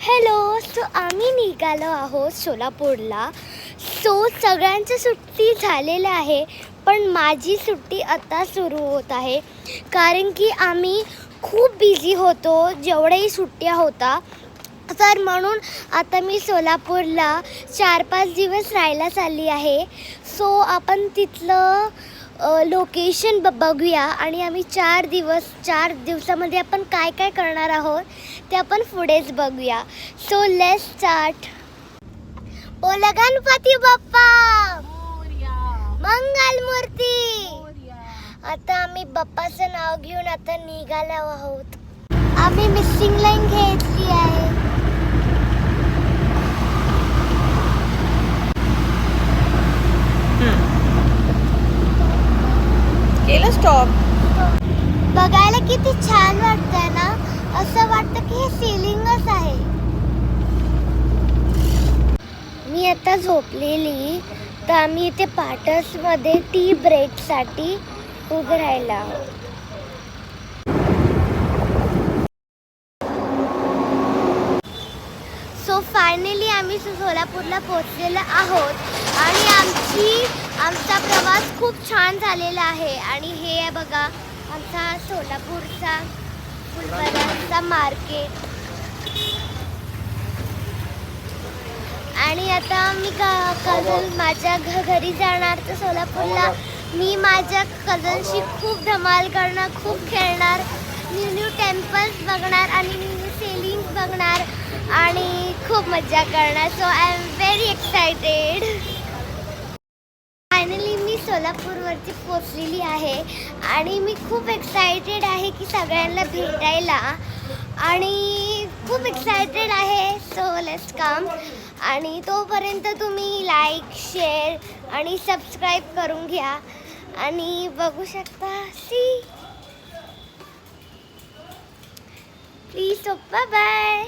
Hello. So आम्ही निघालो आहोत सोलापूरला. सो सगळ्यांची सुट्टी झालेली आहे, पण माझी सुट्टी आता सुरू होत आहे, कारण की आम्ही खूप बिझी होतो जेवढ्याही सुट्ट्या होता. तर म्हणून आता मी सोलापूरला 4-5 दिवस राहायला चालली आहे. सो आपण तिथलं लोकेशन बघूया आणि आम्ही 4 दिवसामध्ये आपण काय काय करणार आहोत ते आपण पुढेच बघूया. So let's start. बोला गणपती बाप्पा मंगल मूर्ती. आता आम्ही बाप्पाचं नाव घेऊन आता निघालो आहोत. आम्ही मिसिंग लाईन घेतली आहे. केलं स्टॉप. बघायला किती छान वाटतंय ना. असं वाटतं की हे सिलिंगच आहे. मी आता झोपलेली, तर आम्ही इथे पाटसमध्ये टी ब्रेकसाठी उभं राहिलो आहोत. सो फायनली आम्ही सोलापूरला पोहोचलेलो आहोत आणि आमचा प्रवास खूप छान झालेला आहे. आणि हे आहे बघा आमचा सोलापूरचा फुलबाजारचा मार्केट. आणि आता मी कझन माझ्या घरी जाणार तर सोलापूरला. मी माझ्या कझनशी खूप धमाल करणार, खूप खेळणार, न्यू टेम्पल्स बघणार आणि न्यू सेलिंग्स बघणार आणि खूप मजा करणार. So I am very excited. Finally मी सोलापूरवरती पोचलेली आहे आणि मी खूप एक्सायटेड आहे की सगळ्यांना भेटायला आणि खूप एक्सायटेड आहे. So let's come. आणि तोपर्यंत तुम्ही लाईक, शेअर आणि सबस्क्राईब करून घ्या आणि बघू शकता. See please. Bye bye.